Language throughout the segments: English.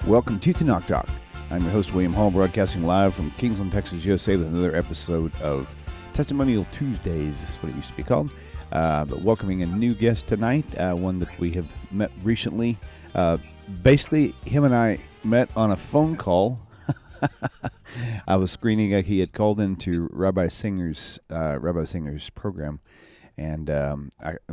Welcome to TaNaCh Talk. I'm your host, William Hall, broadcasting live from Kingsland, Texas, USA, with another episode of Testimonial Tuesdays, is what it used to be called. But welcoming a new guest tonight, one that we have met recently. Basically, him and I met on a phone call. I was screening. He had called into Rabbi Singer's program, and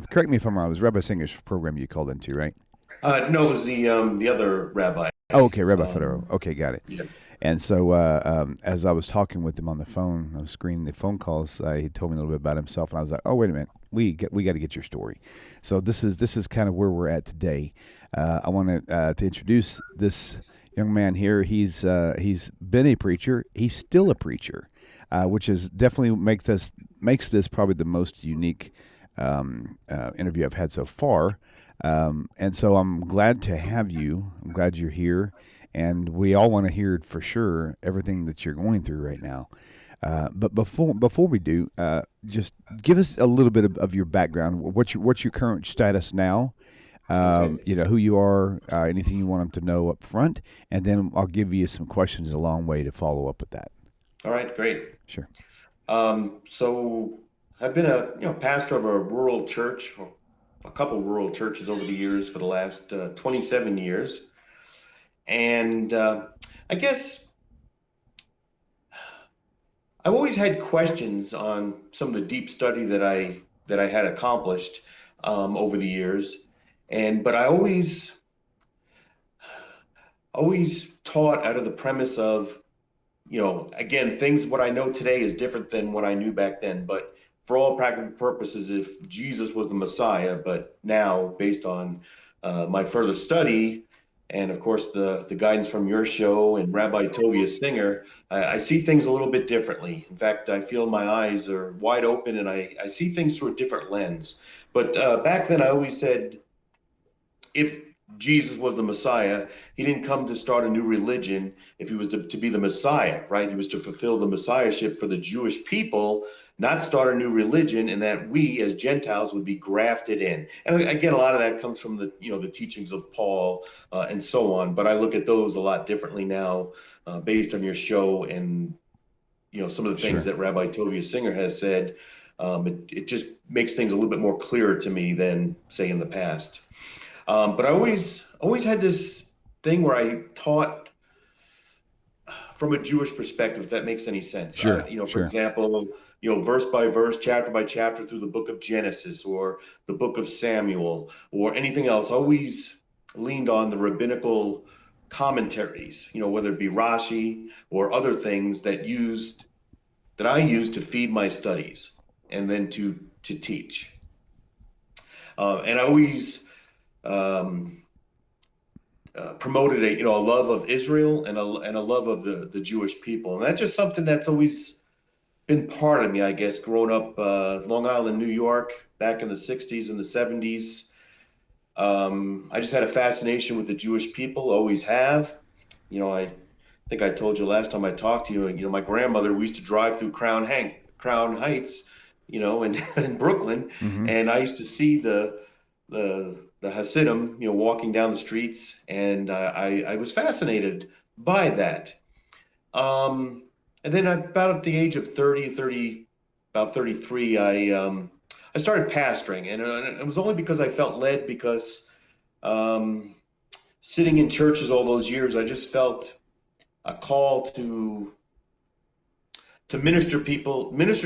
correct me if I'm wrong. It was Rabbi Singer's program you called into, right? No, it was the other rabbi. Oh, okay, Rabbi Fedoro. Okay, got it. Yes. And so as I was talking with him on the phone, I was screening the phone calls. He told me a little bit about himself, and I was like, "Oh, wait a minute, we got to get your story." So this is kind of where we're at today. I want to introduce this young man here. He's been a preacher. He's still a preacher, which is definitely makes this probably the most unique interview I've had so far. And so I'm glad to have you. I'm glad you're here, and we all want to hear for sure everything that you're going through right now. But before we do, just give us a little bit of your background. What's your current status now? Who you are, anything you want them to know up front, and then I'll give you some questions along the way to follow up with that. All right, great. Sure. So I've been a pastor of a rural church, or a couple of rural churches over the years for the last 27 years. And I guess I've always had questions on some of the deep study that I had accomplished over the years. But I always taught out of the premise of, again, what I know today is different than what I knew back then. But for all practical purposes, if Jesus was the Messiah, but now based on my further study, and of course the guidance from your show and Rabbi Tovia Singer, I see things a little bit differently. In fact, I feel my eyes are wide open and I see things through a different lens. But back then I always said, if Jesus was the Messiah, he didn't come to start a new religion. If he was to be the Messiah, right? He was to fulfill the Messiahship for the Jewish people, not start a new religion, and that we as Gentiles would be grafted in. And again, a lot of that comes from the teachings of Paul and so on. But I look at those a lot differently now, based on your show and some of the things Sure. that Rabbi Tovia Singer has said. It just makes things a little bit more clear to me than say in the past. But I always had this thing where I taught from a Jewish perspective, if that makes any sense. Sure. For example, verse by verse, chapter by chapter through the book of Genesis or the book of Samuel or anything else. I always leaned on the rabbinical commentaries, whether it be Rashi or other things that I used to feed my studies and then to teach. And I always promoted a love of Israel and a love of the Jewish people, and that's just something that's always been part of me, I guess. Growing up Long Island, New York, back in the '60s and the '70s, I just had a fascination with the Jewish people. Always have. I think I told you last time I talked to you. My grandmother, we used to drive through Crown Heights, in Brooklyn, Mm-hmm. and I used to see the Hasidim, walking down the streets, and I was fascinated by that. And then about at the age of 30, about 33, I started pastoring, and it was only because I felt led, because sitting in churches all those years, I just felt a call to minister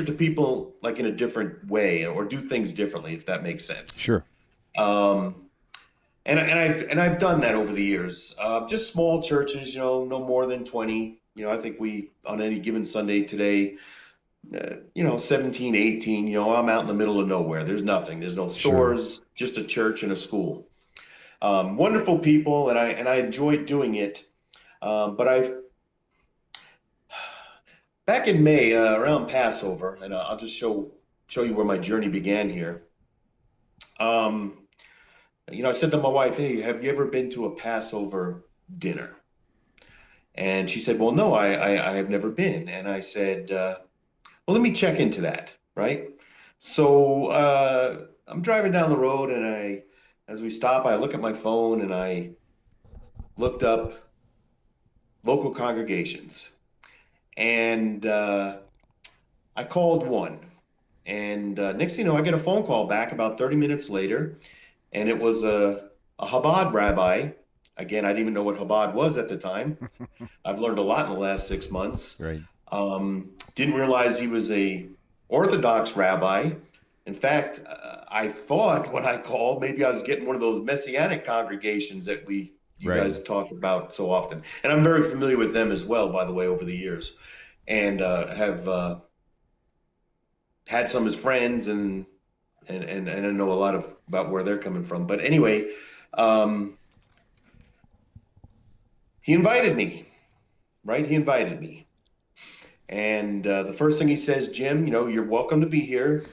to people like in a different way, or do things differently, if that makes sense. Sure. And I've done that over the years. Just small churches, no more than 20. I think we, on any given Sunday today, 17, 18, I'm out in the middle of nowhere. There's nothing. There's no stores, just a church and a school. Wonderful people, and I enjoyed doing it. But back in May, around Passover, and I'll just show you where my journey began here. I said to my wife, "Hey, have you ever been to a Passover dinner?" And she said, "Well, no, I have never been." And I said, "Well, let me check into that." Right. So I'm driving down the road, and as we stop, I look at my phone, and I looked up local congregations. And I called one. And next thing you know, I get a phone call back about 30 minutes later, and it was a Chabad rabbi. Again, I didn't even know what Chabad was at the time. I've learned a lot in the last 6 months. Right. Didn't realize he was a Orthodox rabbi. In fact, I thought when I called, maybe I was getting one of those Messianic congregations that you Right. guys talk about so often. And I'm very familiar with them as well, by the way, over the years, and have had some as friends, and I know a lot about where they're coming from. But anyway, he invited me, right? He invited me. And the first thing he says, Jim, you're welcome to be here,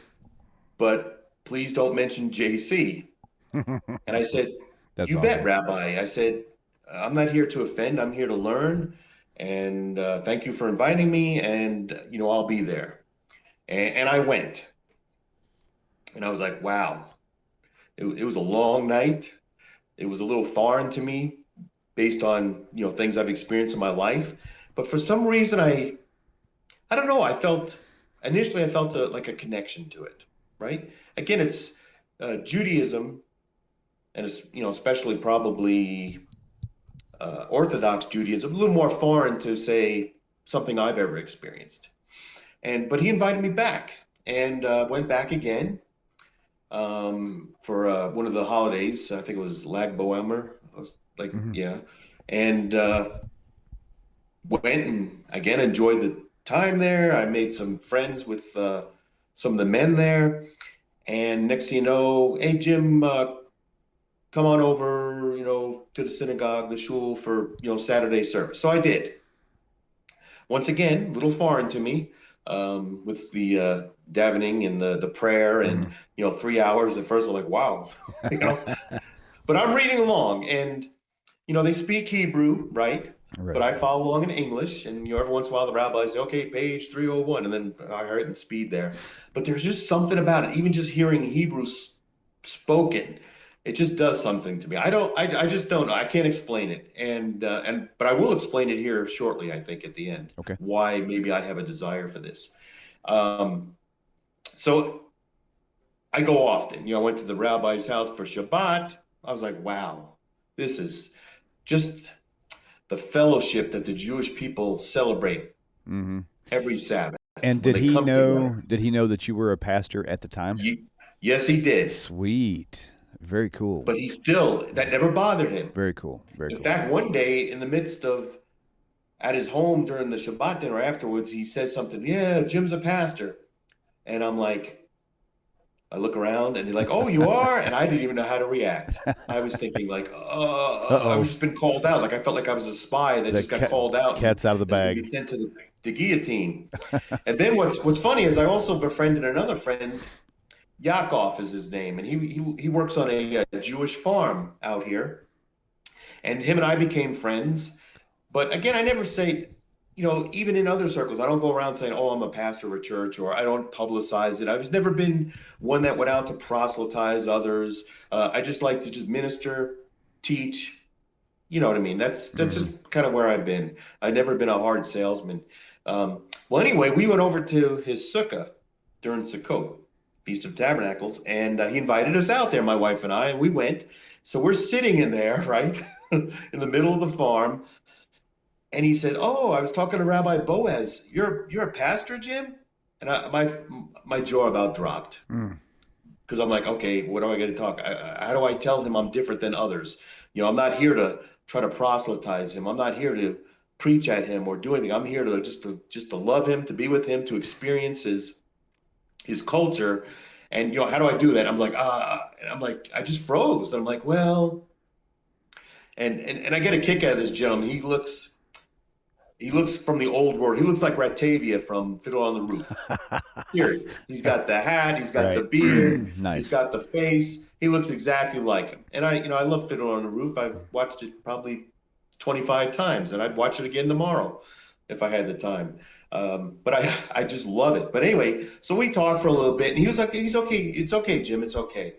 but please don't mention JC. And I said, That's you awesome. bet, Rabbi. I said, I'm not here to offend. I'm here to learn. And thank you for inviting me. And, I'll be there. And I went. And I was like, wow, it was a long night. It was a little foreign to me based on, things I've experienced in my life. But for some reason, I don't know. Initially I felt like a connection to it, right? Again, it's Judaism, and it's, especially probably Orthodox Judaism, a little more foreign to say something I've ever experienced. But he invited me back, and went back again for one of the holidays. I think it was Lag Boemer. I was like, yeah. And went and again enjoyed the time there. I made some friends with some of the men there. And next thing you know, hey, Jim, come on over, to the synagogue, the shul for, Saturday service. So I did. Once again, a little foreign to me, with the davening and the prayer and, 3 hours. At first I'm like, wow, but I'm reading along, and, they speak Hebrew, right? Right. But I follow along in English, and every once in a while the rabbi say, okay, page 301, and then I heard it in speed there. But there's just something about it, even just hearing Hebrew spoken, it just does something to me. I just don't know. I can't explain it, but I will explain it here shortly. I think at the end, Okay. why maybe I have a desire for this. So I go often. I went to the rabbi's house for Shabbat. I was like, wow, this is just the fellowship that the Jewish people celebrate every Sabbath. And when did they he come know? together. Did he know that you were a pastor at the time? Yes, he did. Sweet. Very cool. But that never bothered him. Very cool. Very In cool. fact, one day in the midst of, at his home during the Shabbat dinner afterwards, he says something, yeah, Jim's a pastor. And I'm like, I look around and he's like, oh, you are? And I didn't even know how to react. I was thinking like, I've just been called out. Like I felt like I was a spy that just got called out. Cat's out of the Is going to bag. be sent to the guillotine. And then what's funny is I also befriended another friend. Yakov is his name, and he works on a Jewish farm out here. And him and I became friends. But again, I never say, even in other circles, I don't go around saying, oh, I'm a pastor of a church, or I don't publicize it. I've never been one that went out to proselytize others. I just like to just minister, teach. You know what I mean? That's just kind of where I've been. I've never been a hard salesman. Well, anyway, we went over to his sukkah during Sukkot, Feast of Tabernacles, and he invited us out there, my wife and I, and we went. So we're sitting in there, right, in the middle of the farm. And he said, "Oh, I was talking to Rabbi Boaz. You're a pastor, Jim?" And my jaw about dropped, because I'm like, okay, what do I got to talk? How do I tell him I'm different than others? I'm not here to try to proselytize him. I'm not here to preach at him or do anything. I'm here to just to love him, to be with him, to experience his culture. And how do I do that? I'm like, and I'm like, I just froze. And I'm like, well, and I get a kick out of this gentleman. He looks from the old world. He looks like Ratavia from Fiddle on the Roof. Seriously. He's got the hat. He's got the beard. Nice. He's got the face. He looks exactly like him. And I love Fiddle on the Roof. I've watched it probably 25 times, and I'd watch it again tomorrow if I had the time. But I just love it. But anyway, so we talked for a little bit, and he was like, he's okay. It's okay, Jim. It's okay.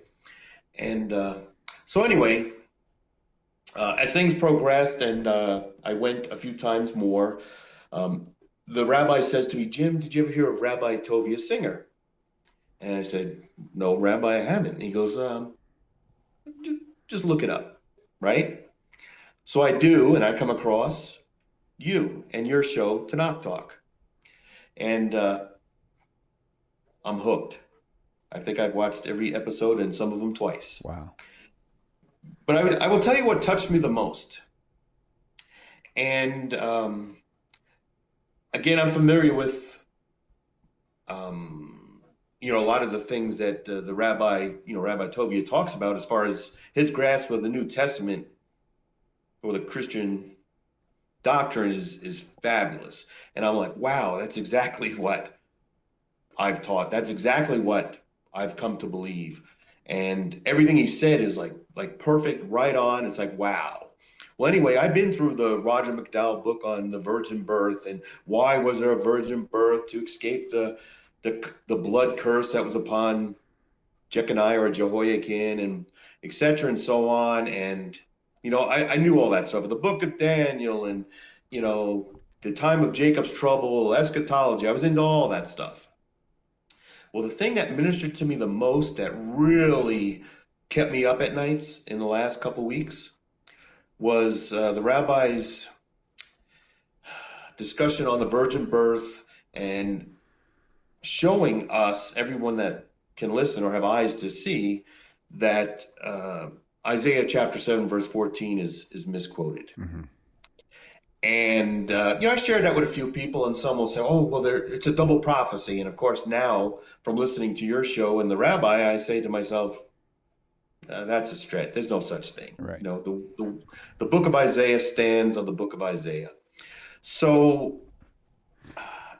And so anyway, As things progressed and I went a few times more, um, the rabbi says to me, Jim, did you ever hear of Rabbi Tovia Singer? And I said, no, Rabbi, I haven't. And he goes, just look it up, right? So I do, and I come across you and your show, TaNaCh Talk. And I'm hooked. I think I've watched every episode and some of them twice. Wow. But I will tell you what touched me the most. And again, I'm familiar with, a lot of the things that the rabbi, Rabbi Tovia talks about as far as his grasp of the New Testament for the Christian doctrine is fabulous. And I'm like, wow, that's exactly what I've taught. That's exactly what I've come to believe. And everything he said is like perfect, right on. It's like, wow. Well, anyway, I've been through the Roger McDowell book on the virgin birth and why was there a virgin birth to escape the blood curse that was upon Jeconiah or Jehoiakim and et cetera and so on. And, I knew all that stuff. The book of Daniel and, the time of Jacob's trouble, eschatology. I was into all that stuff. Well, the thing that ministered to me the most that really kept me up at nights in the last couple weeks was the rabbi's discussion on the virgin birth and showing us, everyone that can listen or have eyes to see, that Isaiah chapter 7, verse 14 is misquoted. Mm-hmm. And, I shared that with a few people, and some will say, oh, well, it's a double prophecy. And of course, now from listening to your show and the rabbi, I say to myself, that's a stretch. There's no such thing. Right. The book of Isaiah stands on the book of Isaiah. So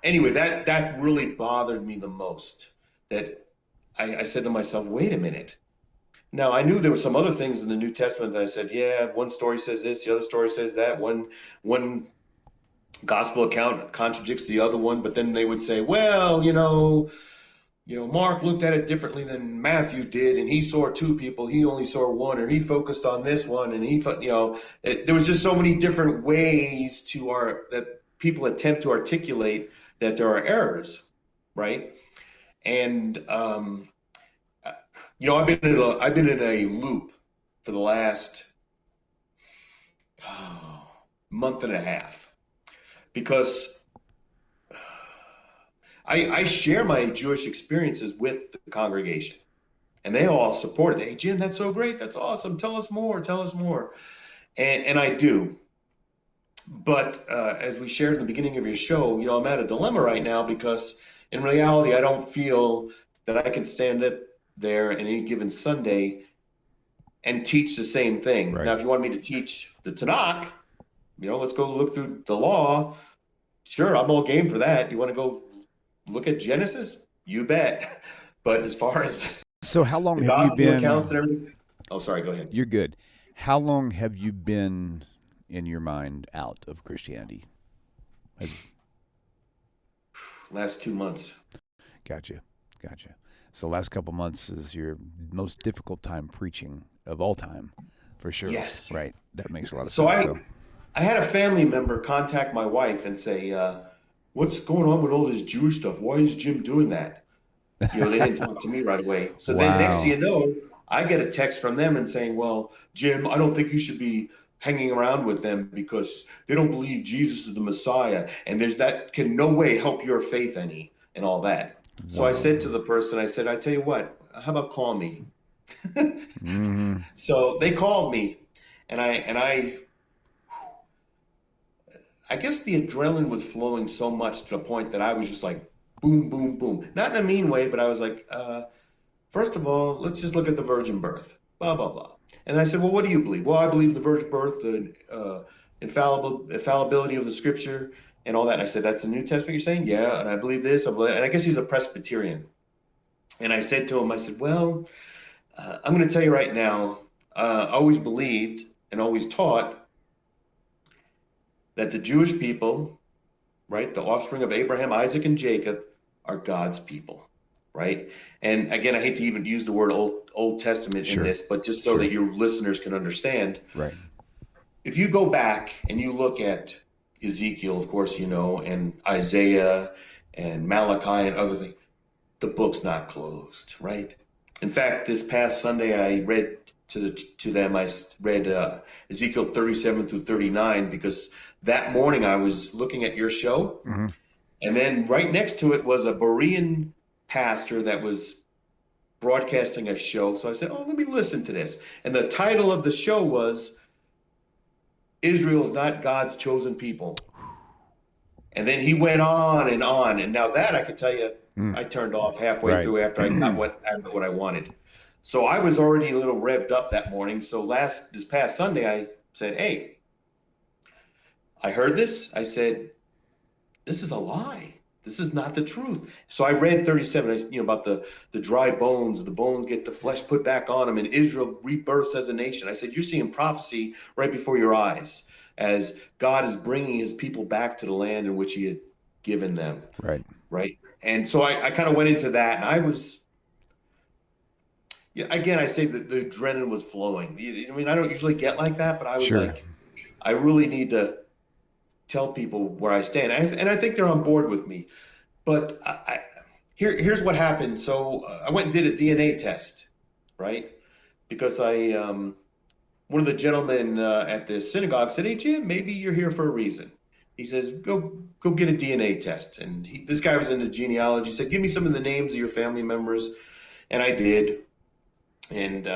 anyway, that really bothered me the most, that I said to myself, wait a minute. Now, I knew there were some other things in the New Testament that I said, yeah, one story says this, the other story says that, one gospel account contradicts the other one, but then they would say, well, Mark looked at it differently than Matthew did, and he saw two people, he only saw one, or he focused on this one, and there was just so many different ways that people attempt to articulate that there are errors, right? And I've been in a loop for the last month and a half, because I share my Jewish experiences with the congregation, and they all support it. Hey, Jim, that's so great. That's awesome. Tell us more. Tell us more. And I do. But as we shared in the beginning of your show, I'm at a dilemma right now, because in reality, I don't feel that I can stand up there in any given Sunday and teach the same thing. Right. Now, if you want me to teach the TaNaCh, let's go look through the law. Sure, I'm all game for that. You want to go look at Genesis? You bet. But as far as how long have you been accounts and everything? Oh, sorry, go ahead. You're good. How long have you been, in your mind, out of Christianity? Last 2 months. Gotcha. So last couple months is your most difficult time preaching of all time, for sure. Yes. Right. That makes a lot of sense. I had a family member contact my wife and say, what's going on with all this Jewish stuff? Why is Jim doing that? They didn't talk to me right away. So Then next thing you know, I get a text from them and saying, well, Jim, I don't think you should be hanging around with them because they don't believe Jesus is the Messiah. And that can no way help your faith any, and all that. So I said to the person, I tell you what, how about call me? Mm-hmm. So they called me, and I guess the adrenaline was flowing so much to the point that I was just like, boom, boom, boom. Not in a mean way, but I was like, first of all, let's just look at the virgin birth, blah, blah, blah. And I said, well, what do you believe? Well, I believe the virgin birth, the infallibility of the scripture and all that. And I said, that's the New Testament you're saying? Yeah. And I believe this. And I guess he's a Presbyterian. And I said to him, well, I'm going to tell you right now, I always believed and always taught that the Jewish people, right, the offspring of Abraham, Isaac, and Jacob, are God's people, right? And again, I hate to even use the word Old Testament in this, but just so that your listeners can understand. Right. if you go back and you look at Ezekiel, of course, and Isaiah and Malachi and other things, the book's not closed, right? In fact, this past Sunday, I read to them. I read Ezekiel 37 through 39 because that morning I was looking at your show, Mm-hmm. and then right next to it was a Berean pastor that was broadcasting a show. So I said, "Oh, let me listen to this." And the title of the show was "Israel is not God's chosen people." And then he went on, and now that I could tell you, I turned off halfway Right. through after I got what I wanted. So I was already a little revved up that morning. So this past Sunday, I said, "Hey, I heard this." I said, "This is a lie. This is not the truth." So I read 37, about the dry bones. The bones get the flesh put back on them, and Israel rebirths as a nation. I said, "You're seeing prophecy right before your eyes as God is bringing his people back to the land in which he had given them." Right. Right. And so I kind of went into that, and I was, yeah, again, I say that the adrenaline was flowing. I mean, I don't usually get like that, but I was Sure. like, I really need to tell people where I stand. And I think they're on board with me. But here's what happened. So I went and did a DNA test, right? Because one of the gentlemen at the synagogue said, "Hey, Jim, maybe you're here for a reason." He says, go get a DNA test. And this guy was into genealogy. He said, "Give me some of the names of your family members." And I did. And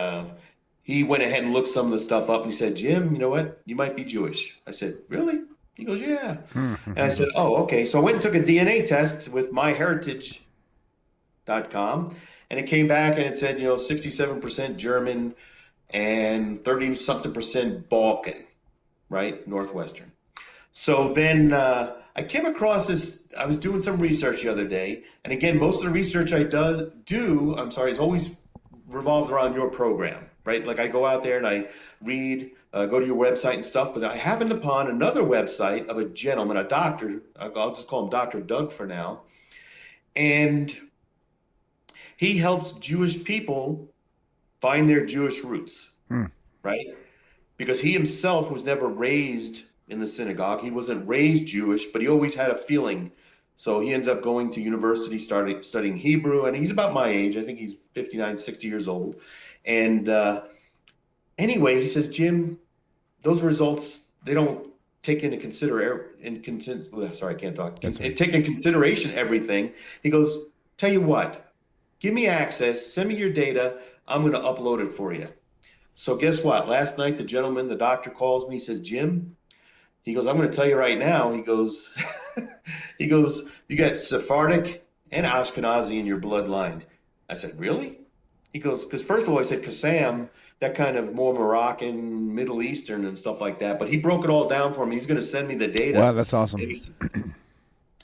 he went ahead and looked some of the stuff up. And he said, "Jim, you know what? You might be Jewish." I said, "Really?" He goes, "Yeah." And I said, "Oh, okay." So I went and took a DNA test with myheritage.com. And it came back and it said, 67% German and 30 something percent Balkan, right? Northwestern. So then I came across this. I was doing some research the other day, and again, most of the research I is always revolved around your program, right? Like I go out there and I read, go to your website and stuff. But I happened upon another website of a gentleman, a doctor. I'll just call him Dr. Doug for now, and he helps Jewish people find their Jewish roots, right? Because he himself was never raised in the synagogue. He wasn't raised Jewish, but he always had a feeling. So he ended up going to university, started studying Hebrew, and he's about my age. I think he's 59, 60 years old. And anyway, he says, "Jim, those results, they don't take into sorry, I can't talk. That's right. Take in consideration everything." He goes, "Tell you what, give me access, send me your data. I'm going to upload it for you." So guess what? Last night, the doctor calls me. He says, "Jim," he goes, "I'm going to tell you right now." He goes, "You got Sephardic and Ashkenazi in your bloodline." I said, "Really?" He goes, "Because first of all," I said, "Kassam, that kind of more Moroccan, Middle Eastern and stuff like that." But he broke it all down for me. He's going to send me the Wow, data. that's And awesome. he said, "Yeah,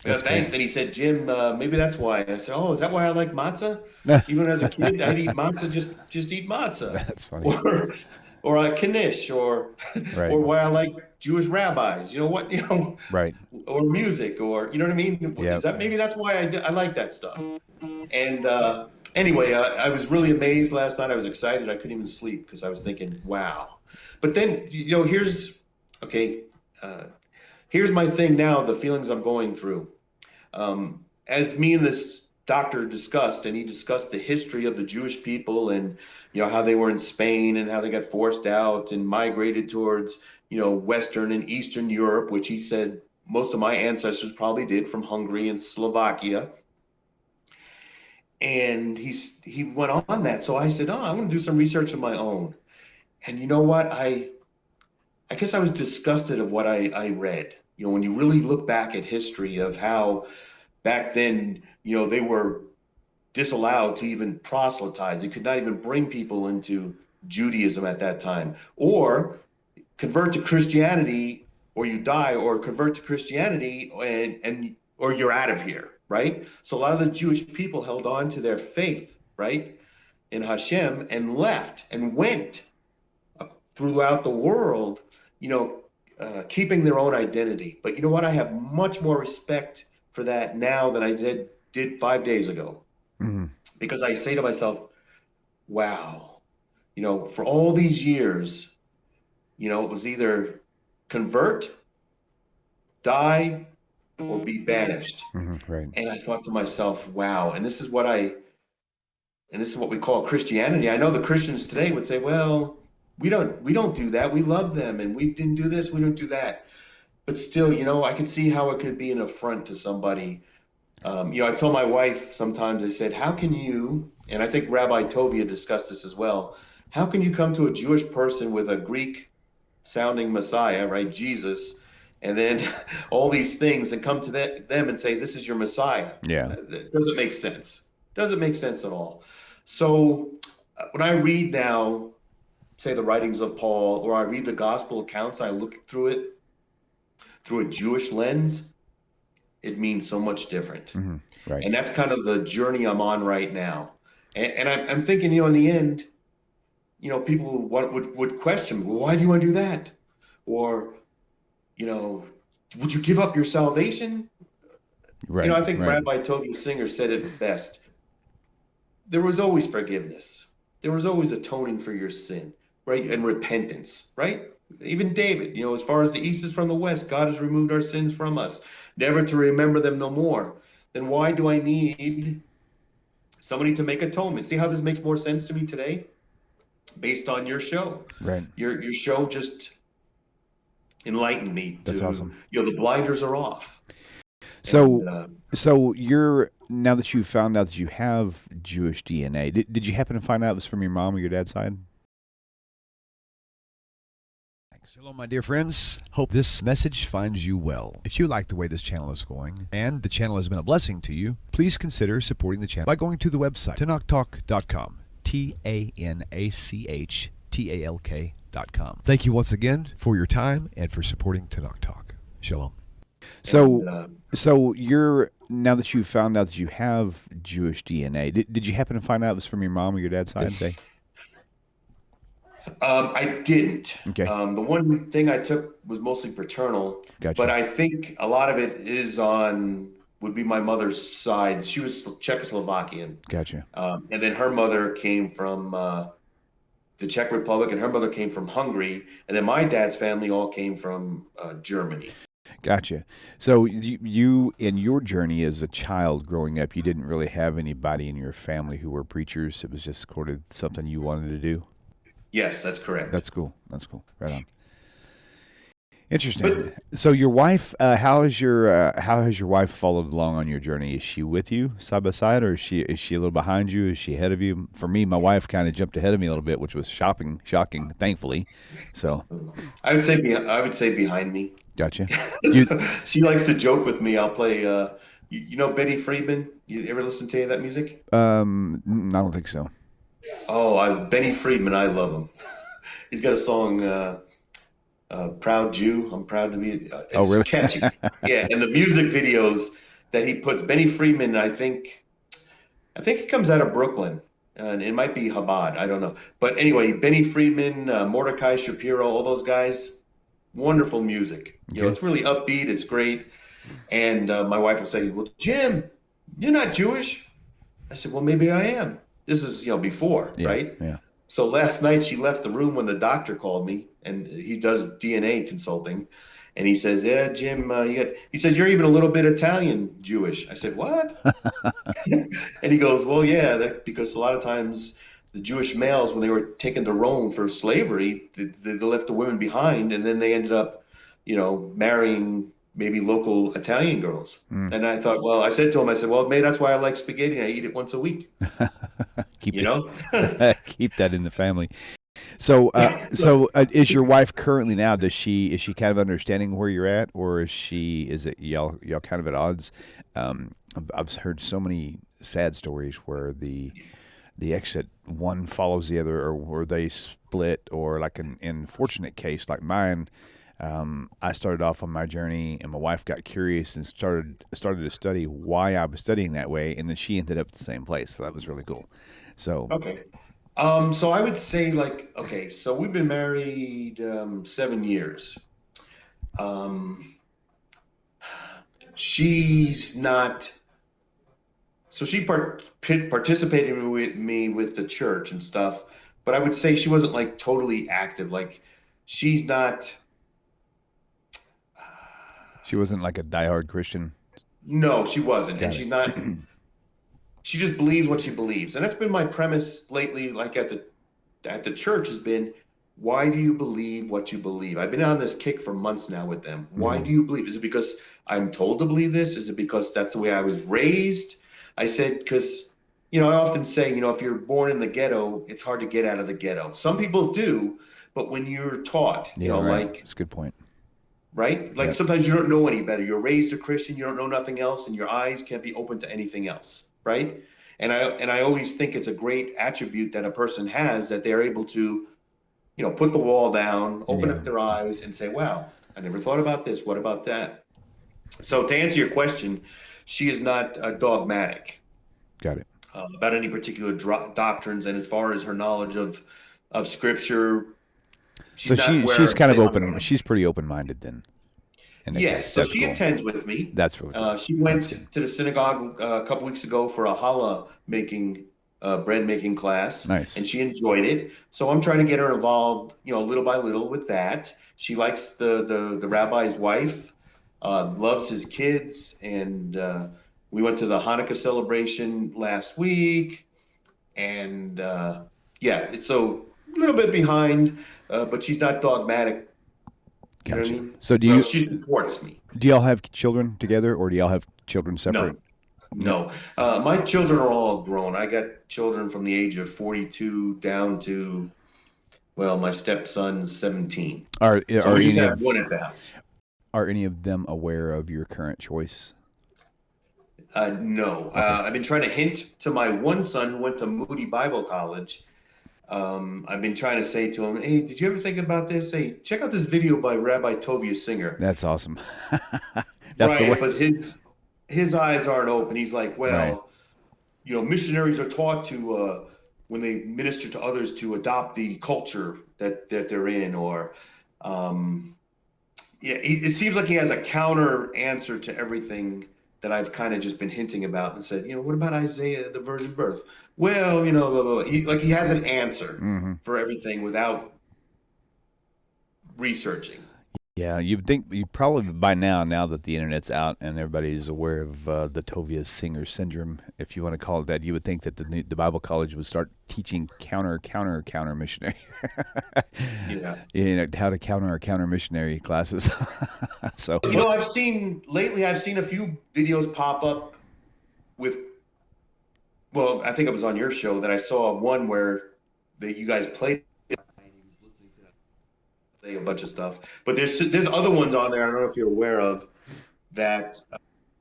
That's thanks." great. And he said, "Jim, maybe that's why." And I said, "Oh, is that why I like matzah? Even as a kid, I'd eat matzah, just eat matzah." That's funny. Or or a knish, Right. or why I like Jewish rabbis, Right. or music, or you know what I mean? Is Yep. that maybe that's why I like that stuff? And anyway, I was really amazed last night. I was excited. I couldn't even sleep because I was thinking, wow. But then, okay, uh, here's my thing now, the feelings I'm going through. As me and this doctor discussed, and he discussed the history of the Jewish people and how they were in Spain and how they got forced out and migrated towards Western and Eastern Europe, which he said most of my ancestors probably did from Hungary and Slovakia. And he went on that. So I said, "Oh, I'm going to do some research of my own." And you know what? I guess I was disgusted of what I read. When you really look back at history of how back then, they were disallowed to even proselytize. They could not even bring people into Judaism at that time, or convert to Christianity, or you die, or convert to Christianity, and or you're out of here, right? So a lot of the Jewish people held on to their faith, right, in Hashem, and left and went throughout the world, keeping their own identity. But you know what? I have much more respect for that now than I did 5 days ago, Mhm. because I say to myself, wow, for all these years, it was either convert, die, or be banished. Right. And I thought to myself, wow, and this is what we call Christianity. I know the Christians today would say, well, we don't do that. We love them, and we didn't do this, we don't do that. But still, I could see how it could be an affront to somebody. I told my wife sometimes, I said, how can you, and I think Rabbi Tovia discussed this as well, how can you come to a Jewish person with a Greek sounding Messiah, right, Jesus, and then all these things, and come to them and say, this is your Messiah? Yeah. That doesn't make sense. Doesn't make sense at all. So when I read now, say the writings of Paul, or I read the gospel accounts, I look through it through a Jewish lens, it means so much different. Right. And that's kind of the journey I'm on right now. And I'm thinking, in the end, people would question, well, why do you want to do that? Or, would you give up your salvation? Right. I think Right. Rabbi Tovia Singer said it best. There was always forgiveness. There was always atoning for your sin, right? And repentance, right? Even David, as far as the east is from the west, God has removed our sins from us, never to remember them no more. Then why do I need somebody to make atonement? See how this makes more sense to me today? Based on your show. Right. Your show just enlightened me That's to, awesome. the blinders are off. So, And, you're now that you found out that you have Jewish DNA. Did you happen to find out it was from your mom or your dad's side? Shalom, my dear friends. Hope this message finds you well. If you like the way this channel is going and the channel has been a blessing to you, please consider supporting the channel by going to the website TaNachTalk.com. TaNachTalk.com. Thank you once again for your time and for supporting TaNaCh Talk. Shalom. So you're now that you found out that you have Jewish DNA. Did you happen to find out it was from your mom or your dad's side? Say. I didn't. Okay. The one thing I took was mostly paternal, Gotcha. but I think a lot of it would be my mother's side. She was Czechoslovakian. Gotcha. And then her mother came from the Czech Republic, and her mother came from Hungary, and then my dad's family all came from Germany. Gotcha. So you in your journey as a child growing up, you didn't really have anybody in your family who were preachers. It was just sort of something you wanted to do. Yes, that's correct. That's cool. That's cool. Right on. Interesting. So your wife, how has your wife followed along on your journey? Is she with you side by side, or is she a little behind you? Is she ahead of you? For me, my wife kind of jumped ahead of me a little bit, which was shocking, thankfully. So I would say behind me. Gotcha. She likes to joke with me. I'll play. Benny Friedman. You ever listen to any of that music? I don't think so. Oh, Benny Friedman. I love him. He's got a song. Proud Jew. I'm proud to be. It's really? catchy. Yeah, and the music videos that he puts. Benny Friedman. I think he comes out of Brooklyn, and it might be Chabad. I don't know. But anyway, Benny Friedman, Mordecai Shapiro, all those guys. Wonderful music. Okay. It's really upbeat. It's great. And my wife will say, "Well, Jim, you're not Jewish." I said, "Well, maybe I am." This is before, right? Yeah. So last night she left the room when the doctor called me, and he does DNA consulting, and he says, "Yeah, Jim, he says you're even a little bit Italian Jewish." I said, "What?" And he goes, "Well, yeah, because a lot of times the Jewish males, when they were taken to Rome for slavery, they left the women behind, and then they ended up, marrying maybe local Italian girls." And I thought, I said to him, "Well, maybe that's why I like spaghetti. I eat it once a week." Keep that in the family. So, is your wife currently now? Is she kind of understanding where you're at, or is it y'all kind of at odds? I've heard so many sad stories where the exit one follows the other, or where they split, or like an unfortunate case like mine. I started off on my journey, and my wife got curious and started to study why I was studying that way, and then she ended up at the same place. So that was really cool. So okay. So I would say so we've been married 7 years. She's not. So she participated with me with the church and stuff, but I would say she wasn't like totally active. Like she's not She wasn't like a diehard Christian. No, she wasn't, and Got she's it. not. She just believes what she believes, and that's been my premise lately. Like at the church has been, why do you believe what you believe? I've been on this kick for months now with them. Why Hmm. do you believe? Is it because I'm told to believe this? Is it because that's the way I was raised? I said, because, I often say, if you're born in the ghetto, it's hard to get out of the ghetto. Some people do, but when you're taught, Yeah, right. like, That's a good point. right? Like Yep. sometimes you don't know any better. You're raised a Christian, you don't know nothing else, and your eyes can't be open to anything else, right? And I always think it's a great attribute that a person has, that they're able to, put the wall down, open Yeah. up their eyes, and say, "Wow, I never thought about this. What about that?" So to answer your question, she is not dogmatic Got it. about any particular doctrines, and as far as her knowledge of Scripture, So she's not she's where kind of say open. She's pretty open minded then. In that yes, case, so that's she cool. attends with me. That's really cool. She That's went good. to the synagogue a couple weeks ago for a challah making, bread making class, Nice. and she enjoyed it. So I'm trying to get her involved, little by little with that. She likes the rabbi's wife, loves his kids, and we went to the Hanukkah celebration last week, and yeah, it's so a little bit behind, but she's not dogmatic. You know what I Gotcha. mean? So Well, she supports me. do y'all have children together, or do y'all have children separate? No, No. no. My children are all grown. I got children from the age of 42 down to, well, my stepson's 17. So Are we just any have of one at the house. them aware of your current choice? No, Okay. I've been trying to hint to my one son who went to Moody Bible College. I've been trying to say to him, "Hey, did you ever think about this? Hey, check out this video by Rabbi Tovia Singer." That's awesome. That's the way. Right, but his eyes aren't open. He's like, Right. "Well, missionaries are taught to, when they minister to others, to adopt the culture that they're in, or yeah, it seems like he has a counter answer to everything that I've kind of just been hinting about and said, what about Isaiah, the virgin birth? Well, blah, blah, blah. He has an answer Hmm. for everything without researching. Yeah, you'd think you probably by now that the internet's out and everybody's aware of the Tovia Singer syndrome, if you want to call it that, you would think that the Bible college would start teaching counter missionary. Yeah. How to counter missionary classes. So I've seen a few videos pop up with, well, I think it was on your show that I saw one where you guys played it, and he was listening to say a bunch of stuff. But there's other ones on there. I don't know if you're aware of that,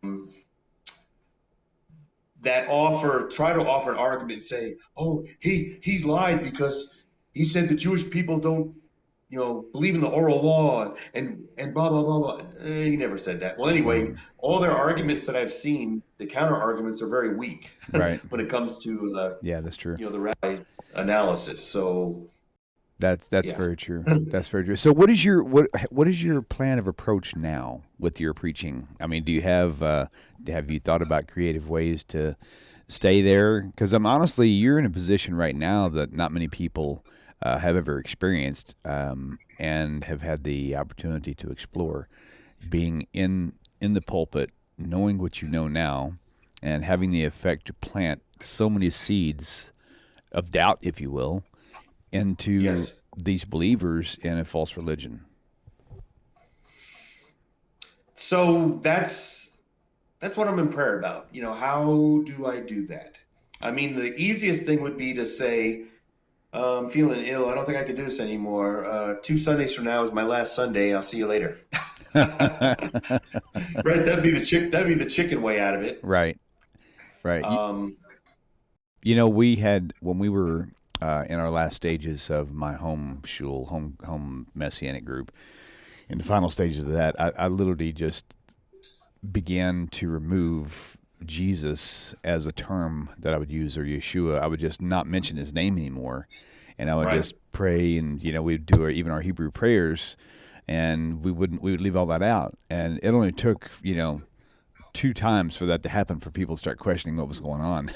um, that try to offer an argument, say, oh, he's lied because he said the Jewish people don't, believe in the oral law, and blah blah blah blah. He never said that. Well, anyway, Mhm. all their arguments that I've seen, the counter arguments are very weak Right. when it comes to Yeah, that's true. the rabbi analysis. So That's yeah. very true. That's very true. So what is your plan of approach now with your preaching? I mean, do you have you thought about creative ways to stay there? Because I'm honestly, you're in a position right now that not many people have ever experienced, and have had the opportunity to explore, being in the pulpit, knowing what you know now, and having the effect to plant so many seeds of doubt, if you will, into Yes. these believers in a false religion. So that's what I'm in prayer about. How do I do that? I mean, the easiest thing would be to say, I'm feeling ill. I don't think I can do this anymore. 2 Sundays from now is my last Sunday. I'll see you later. Right? That'd be the chicken way out of it. Right, right. Um, We had when we were in our last stages of my home messianic group. In the final stages of that, I literally just began to remove Jesus as a term that I would use, or Yeshua. I would just not mention his name anymore, and I would right. just pray, and we'd do even our Hebrew prayers, and we would leave all that out, and it only took 2 times for that to happen, for people to start questioning what was going on.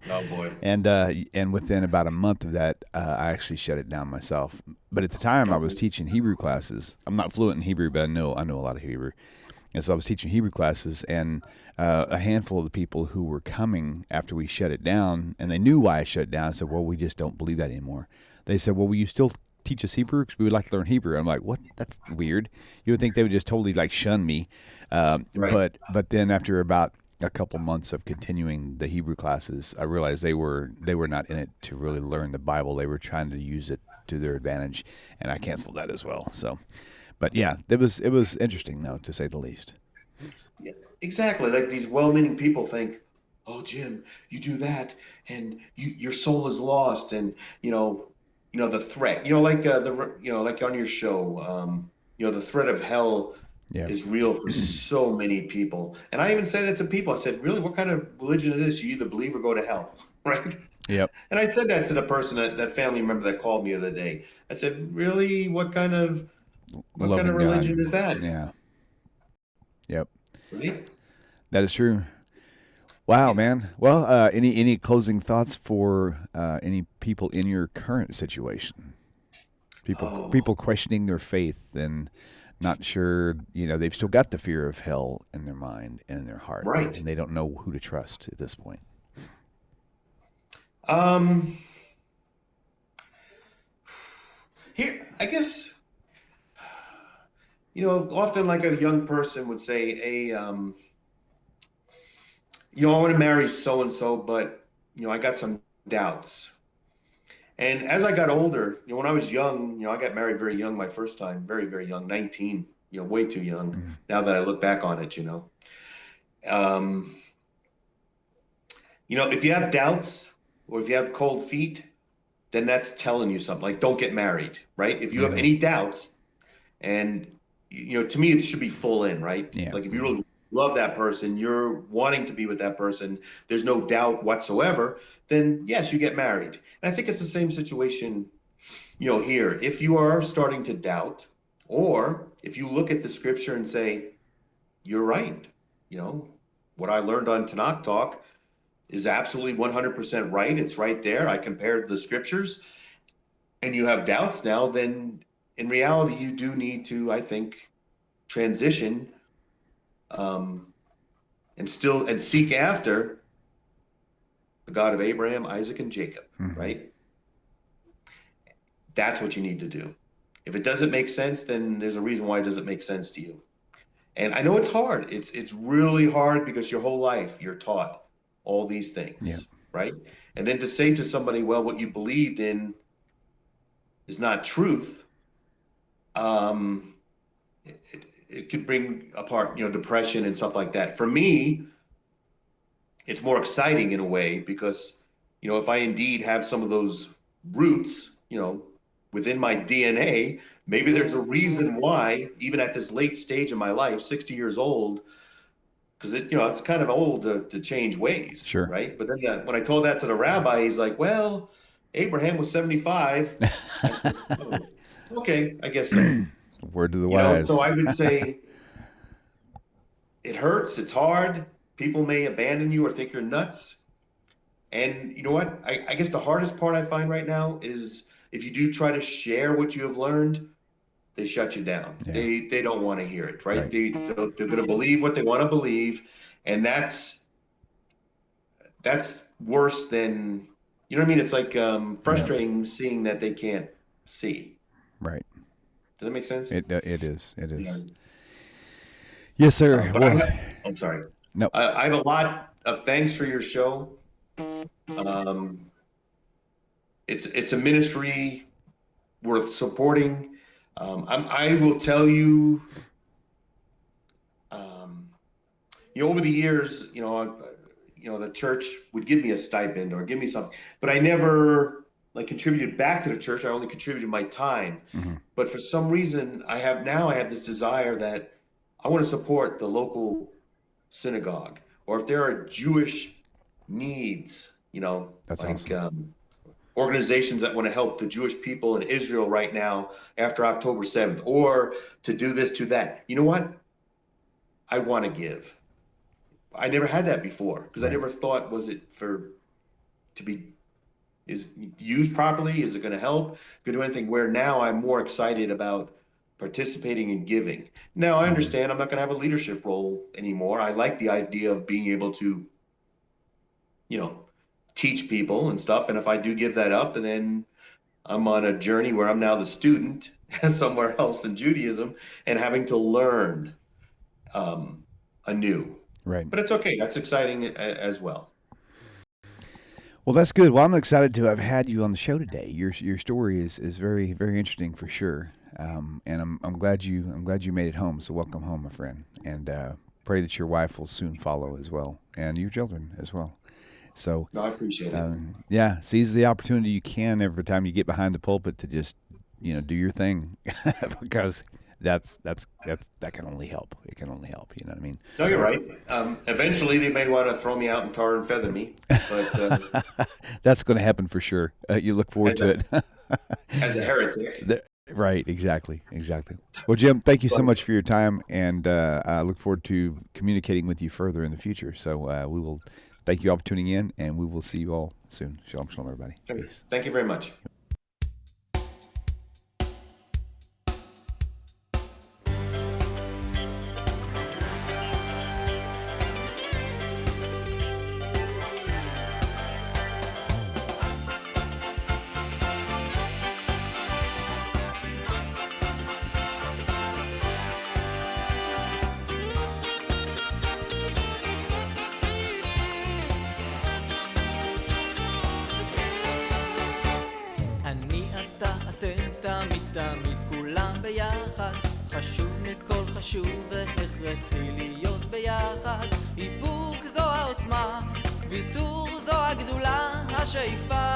Oh boy. And within about a month of that, I actually shut it down myself. But at the time, I was teaching Hebrew classes. I'm not fluent in Hebrew, but I know a lot of Hebrew. And so I was teaching Hebrew classes, and a handful of the people who were coming after we shut it down, and they knew why I shut it down. I said, well, we just don't believe that anymore. They said, well, will you still teach us Hebrew? Because we would like to learn Hebrew. I'm like, what? That's weird. You would think they would just totally like shun me. Right. But then after about a couple months of continuing the Hebrew classes, I realized they were not in it to really learn the Bible. They were trying to use it to their advantage, and I canceled that as well. So, but yeah, it was interesting though, to say the least. Yeah, exactly. Like these well-meaning people think, "Oh, Jim, you do that, and your soul is lost." And the threat. Like on your show, the threat of hell Yeah. is real for so many people. And I even said that to people. I said, "Really, what kind of religion is this? You either believe or go to hell, right?" Yep. And I said that to the person, that family member that called me the other day. I said, "Really, what kind of Loving God. religion is that?" Yeah. Yep. Right? That is true. Wow, Yeah. man. Well, any closing thoughts for any people in your current situation? Oh, People questioning their faith and not sure. They've still got the fear of hell in their mind and in their heart, right. and they don't know who to trust at this point. Um, Here, I guess, often like a young person would say, I want to marry so and so, but I got some doubts. And as I got older, when I was young, I got married very young my first time, very, very young, 19, way too young. Mm. Now that I look back on it, um, if you have doubts or if you have cold feet, then that's telling you something. Like, don't get married, right? If you have Mm-hmm. any doubts, and to me, it should be full in, right? Yeah. Like if you really love that person, you're wanting to be with that person, there's no doubt whatsoever, then yes, you get married. And I think it's the same situation, here. If you are starting to doubt, or if you look at the scripture and say, you're right, you know, what I learned on TaNaCh Talk is absolutely 100% right. It's right there. I compared the scriptures, and you have doubts now, then in reality, you do need to, I think, transition, um, and seek after the God of Abraham, Isaac, and Jacob, Mm-hmm. right? That's what you need to do. If it doesn't make sense, then there's a reason why it doesn't make sense to you. And I know it's hard. It's really hard because your whole life you're taught all these Yeah. things, right? And then to say to somebody, well, what you believed in is not truth, it could bring apart, depression and stuff like that. For me, it's more exciting in a way because, if I indeed have some of those roots, within my DNA, maybe there's a reason why, even at this late stage of my life, 60 years old, because it's kind of old to change ways, Sure. right? But then when I told that to the rabbi, he's like, well, Abraham was 75. I said, oh, okay, I guess so. Word to the So wise. I would say it hurts, it's hard. People may abandon you or think you're nuts. And you know what? I guess the hardest part I find right now is if you do try to share what you have learned, they shut you down. Yeah. They don't want to hear it, right? Right. They're going to believe what they want to believe, and that's worse than, you know what I mean? It's like Yeah. frustrating seeing that they can't see. Right. Does that make sense? It is. It Yeah. is. Yes, sir. But Well, I'm sorry. no. I have a lot of thanks for your show. Um, it's a ministry worth supporting. I will tell you, um, over the years, the church would give me a stipend or give me something, but I never like contributed back to the church. I only contributed my time. Mm-hmm. But for some reason, I have this desire that I want to support the local synagogue, or if there are Jewish needs, That's like awesome. organizations that want to help the Jewish people in Israel right now after October 7th, or to do this, to that. You know what? I want to give. I never had that before because I Right. never thought, was it to be is used properly? Is it going to help? Could do anything? Where now I'm more excited about participating and giving. Now I understand I'm not going to have a leadership role anymore. I like the idea of being able to, you know, teach people and stuff. And if I do give that up, and then I'm on a journey where I'm now the student somewhere else in Judaism and having to learn anew. Right. But it's okay. That's exciting as well. Well, that's good. Well, I'm excited to have had you on the show today. Your story is very very interesting for sure, and I'm glad you made it home. So welcome home, my friend, and pray that your wife will soon follow as well, and your children as well. So No, I appreciate it. yeah, seize the opportunity you can every time you get behind the pulpit to just do your thing, because that can only help. It can only help. You know what I mean? No, you're right. Eventually, they may want to throw me out and tar and feather me, but That's going to happen for sure. You look forward to it. as a heretic. Right, exactly. Well, Jim, thank you so much for your time, and I look forward to communicating with you further in the future. So we will thank you all for tuning in, and we will see you all soon. Shalom, shalom, everybody. Peace. Thank you very much. תמיד כולם ביחד, חשוב מכל חשוב והכרחי להיות ביחד. איפוק זו העוצמה, ויתור זו הגדולה, השאיפה